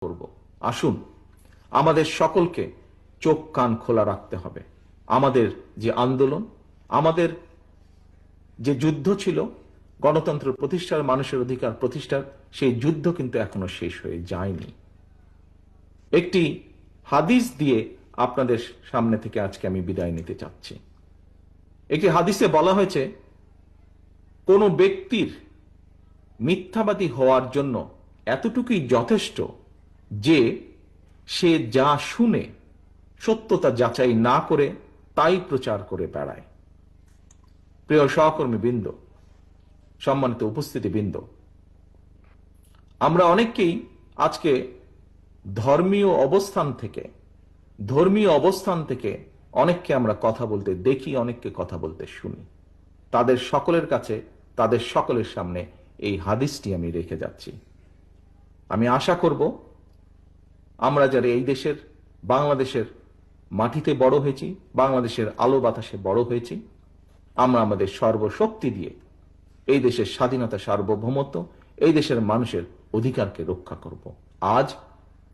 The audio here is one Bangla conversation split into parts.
করব। আসুন আমাদের সকলকে চোখ কান খোলা রাখতে হবে। আমাদের যে আন্দোলন, আমাদের যে যুদ্ধ ছিল গণতন্ত্র প্রতিষ্ঠার, মানুষের অধিকার প্রতিষ্ঠার, সেই যুদ্ধ কিন্তু এখনো শেষ হয়ে যায়নি। একটি হাদিস দিয়ে আপনাদের সামনে থেকে আজকে আমি বিদায় নিতে চাচ্ছি। একটি হাদিসে বলা হয়েছে, কোন ব্যক্তির মিথ্যাবাদী হওয়ার জন্য এতটুকুই যথেষ্ট যে সে যা শুনে সত্যতা যাচাই না করে তাই প্রচার করে বেড়ায়। প্রিয় সহকর্মী বৃন্দ, সম্মানিত উপস্থিতি বৃন্দ, আমরা অনেককেই আজকে ধর্মীয় অবস্থান থেকে অনেককে আমরা কথা বলতে দেখি, অনেককে কথা বলতে শুনি। তাদের সকলের কাছে, তাদের সকলের সামনে এই হাদিসটি আমি রেখে যাচ্ছি। আমি আশা করব আমরা যারা এই দেশের, বাংলাদেশের মাটিতে বড় হয়েছি, বাংলাদেশের আলো বাতাসে বড় হয়েছি, আমরা আমাদের সর্বশক্তি দিয়ে এই দেশের স্বাধীনতা, সার্বভৌমত্ব, এই দেশের মানুষের অধিকারকে রক্ষা করব। আজ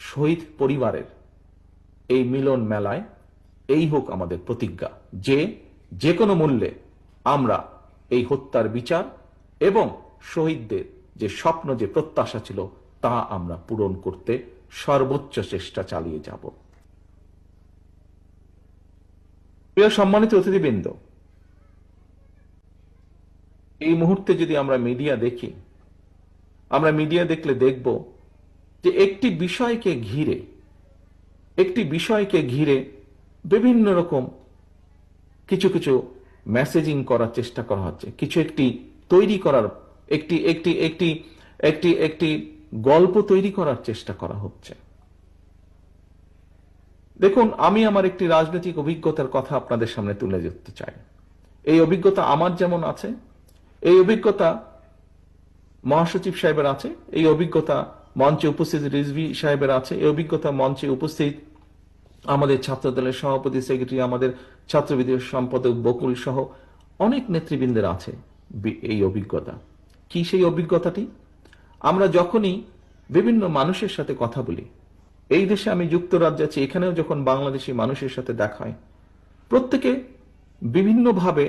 শহীদ পরিবারের এই মিলন মেলায় এই হোক আমাদের প্রতিজ্ঞা যে যে কোনো মূল্যে আমরা এই হত্যার বিচার এবং শহীদদের যে স্বপ্ন, যে প্রত্যাশা ছিল, তা আমরা পূরণ করতে সর্বোচ্চ চেষ্টা চালিয়ে যাব। প্রিয় সম্মানিত অতিথিবৃন্দ, এই মুহূর্তে যদি আমরা মিডিয়া দেখি, আমরা মিডিয়া দেখলে দেখব যে একটি বিষয়কে ঘিরে বিভিন্ন রকম কিছু কিছু মেসেজিং করার চেষ্টা করা হচ্ছে, কিছু একটি তৈরি করার, একটি গল্প তৈরি করার চেষ্টা করা হচ্ছে। দেখুন, আমি আমার একটি রাজনৈতিক অভিজ্ঞতার কথা আপনাদের সামনে তুলে ধরতে চাই। এই অভিজ্ঞতা আমার যেমন আছে, এই অভিজ্ঞতা মহাসচিব সাহেবের আছে, এই অভিজ্ঞতা মঞ্চে উপস্থিত রিজভী সাহেবের আছে, এই অভিজ্ঞতা মঞ্চে উপস্থিত আমাদের ছাত্রদলের সভাপতি, সেক্রেটারি, আমাদের ছাত্রবিদ্রোহ সম্পাদক বকুল সহ অনেক নেতৃবৃন্দের আছে এই অভিজ্ঞতা। কি সেই অভিজ্ঞতাটি? আমরা যখনই বিভিন্ন মানুষের সাথে কথা বলি, এই দেশে আমি যুক্তরাজ্যে আছি, এখানেও যখন বাংলাদেশি মানুষের সাথে দেখা হয়, প্রত্যেকে বিভিন্নভাবে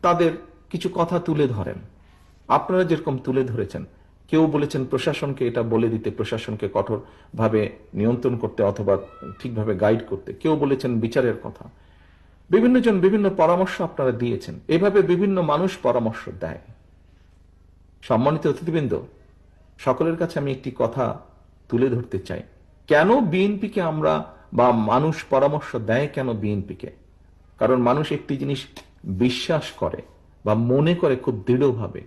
তাদের কিছু কথা তুলে ধরেন। আপনারা যেরকম তুলে ধরেছেন, কেউ বলেছেন প্রশাসনকে এটা বলে দিতে, প্রশাসনকে কঠোরভাবে নিয়ন্ত্রণ করতে অথবা ঠিকভাবে গাইড করতে, কেউ বলেছেন বিচারের কথা। বিভিন্ন জন বিভিন্ন পরামর্শ আপনারা দিয়েছেন, এভাবে বিভিন্ন মানুষ পরামর্শ দেয়। সম্মানিত অতিথিবৃন্দ, সকলের কাছে আমি একটি কথা তুলে ধরতে চাই। কেন বিএনপিকে আমরা, বা মানুষ পরামর্শ দেয় কেন বিএনপিকে? কারণ মানুষ একটি জিনিস বিশ্বাস করে বা মনে করে খুব দৃঢ়ভাবে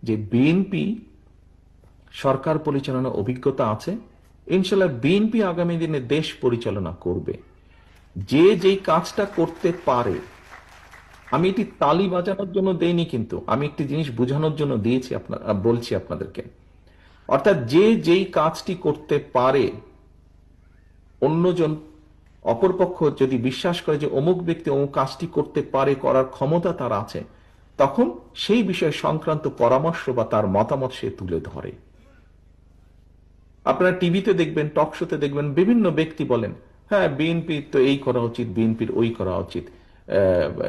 যে বিএনপি সরকার পরিচালনার অভিজ্ঞতা আছে, ইনশাল্লাহ বিএনপি আগামী দিনে দেশ পরিচালনা করবে। যে যেই কাজটা করতে পারে, আমি এটি তালি বাজানোর জন্য দেইনি, কিন্তু আমি একটি জিনিস বোঝানোর জন্য দিয়েছি, বলছি আপনাদেরকে। অর্থাৎ যে যেই কাজটি করতে পারে, অন্যজন অপরপক্ষ যদি বিশ্বাস করে যে অমুক ব্যক্তি অমুক কাজটি করতে পারে, করার ক্ষমতা তার আছে, তখন সেই বিষয় সংক্রান্ত পরামর্শ বা তার মতামত সে তুলে ধরে। আপনারা টিভিতে দেখবেন, টক শোতে দেখবেন, বিভিন্ন ব্যক্তি বলেন, হ্যাঁ বিএনপির তো এই করা উচিত, বিএনপির ওই করা উচিত,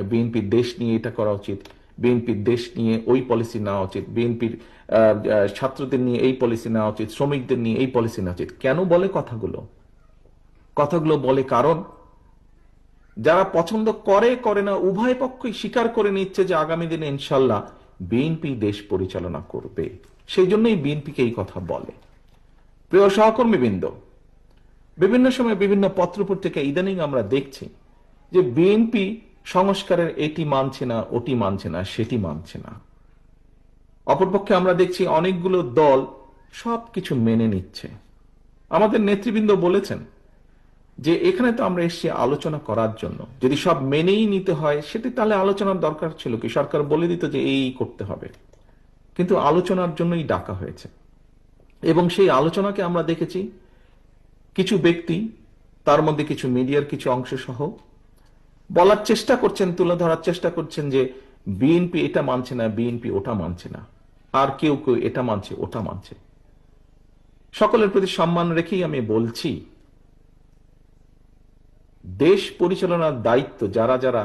বিএনপির দেশ নিয়ে এটা করা উচিত, বিএনপির দেশ নিয়ে ওই পলিসি নেওয়া উচিত, বিএনপির ছাত্রদের নিয়ে এই পলিসি নেওয়া উচিত, শ্রমিকদের নিয়ে এই পলিসি নেওয়া উচিত। কেন বলে কথাগুলো বলে কারণ যারা পছন্দ করে না, উভয় পক্ষই স্বীকার করে নিচ্ছে যে আগামী দিনে ইনশাল্লাহ বিএনপি দেশ পরিচালনা করবে, সেই জন্যই বিএনপিকে এই কথা বলে। প্রিয় সহকর্মীবৃন্দ, বিভিন্ন সময় বিভিন্ন পত্রপত্রিকা ইদানিং আমরা দেখছি যে বিএনপি সংস্কারের এটি মানছে না, ওটি মানছে না, সেটি মানছে না। অপরপক্ষে আমরা দেখছি অনেকগুলো দল সবকিছু মেনে নিচ্ছে। আমাদের নেতৃবৃন্দ বলেছেন যে এখানে তো আমরা এসেছি আলোচনা করার জন্য, যদি সব মেনেই নিতে হয় সেটি তাহলে আলোচনার দরকার ছিল কি? সরকার বলে দিত যে এই করতে হবে, কিন্তু আলোচনার জন্যই ডাকা হয়েছে। এবং সেই আলোচনাকে আমরা দেখেছি কিছু ব্যক্তি, তার মধ্যে কিছু মিডিয়ার কিছু অংশ সহ, বলার চেষ্টা করছেন, তুলে ধরার চেষ্টা করছেন যে বিএনপি এটা মানছে না, বিএনপি ওটা মানছে না, আর কেউ কেউ এটা মানছে, ওটা মানছে। সকলের প্রতি সম্মান রেখেই আমি বলছি, দেশ পরিচালনার দায়িত্ব যারা যারা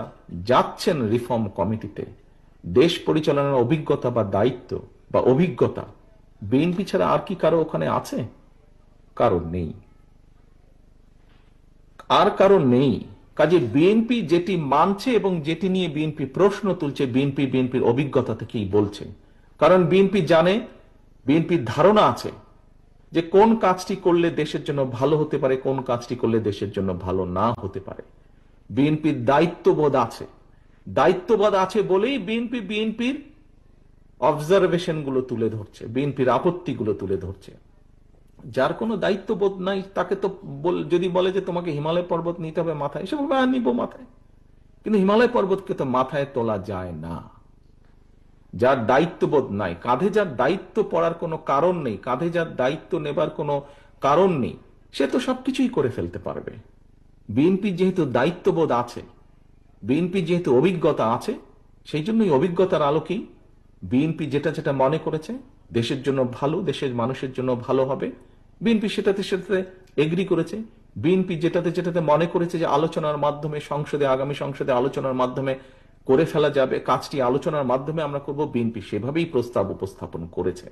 যাচ্ছেন রিফর্ম কমিটিতে, দেশ পরিচালনার অভিজ্ঞতা বা দায়িত্ব বা অভিজ্ঞতা বিএনপি ছাড়া আর কি কারো ওখানে আছে? কারণ নেই, আর কারণ নেই। কাজে বিএনপি যেটি মানছে এবং যেটি নিয়ে বিএনপি প্রশ্ন তুলছে, বিএনপির অভিজ্ঞতা থেকেই বলছে। কারণ বিএনপি জানে, বিএনপির ধারণা আছে যে কোন কাজটি করলে দেশের জন্য ভালো হতে পারে, কোন কাজটি করলে দেশের জন্য ভালো না হতে পারে। বিএনপির দায়িত্ববোধ আছে, দায়িত্ববোধ আছে বলেই বিএনপির অবজারভেশন গুলো তুলে ধরছে, বিএনপির আপত্তিগুলো তুলে ধরছে। যার কোনো দায়িত্ববোধ নাই তাকে তো যদি বলে যে তোমাকে হিমালয় পর্বত নিতে হবে মাথায়, সে বলবে নিব মাথায়। কিন্তু হিমালয় পর্বতকে তো মাথায় তোলা যায় না। যার দায়িত্ববোধ নাই, কাঁধে যার দায়িত্ব পড়ার কোনো কারণ নেই, কাঁধে যার দায়িত্ব নেবার কোনো কারণ নেই, সে তো সবকিছুই করে ফেলতে পারবে। বিএনপির যেহেতু দায়িত্ববোধ আছে, বিএনপির যেহেতু অভিজ্ঞতা আছে, সেই জন্যই অভিজ্ঞতার আলোকেই বিএনপি যেটা যেটা মনে করেছে দেশের জন্য ভালো, দেশের মানুষের জন্য ভালো হবে, বিএনপি সেটাতে সেটাতে এগ্রি করেছে। বিএনপি যেটাতে মনে করেছে যে আলোচনার মাধ্যমে সংসদে, আগামী সংসদে আলোচনার মাধ্যমে করে ফেলা যাবে, কাজটি আলোচনার মাধ্যমে আমরা করব, বিএনপি সেভাবেই প্রস্তাব উপস্থাপন করেছে।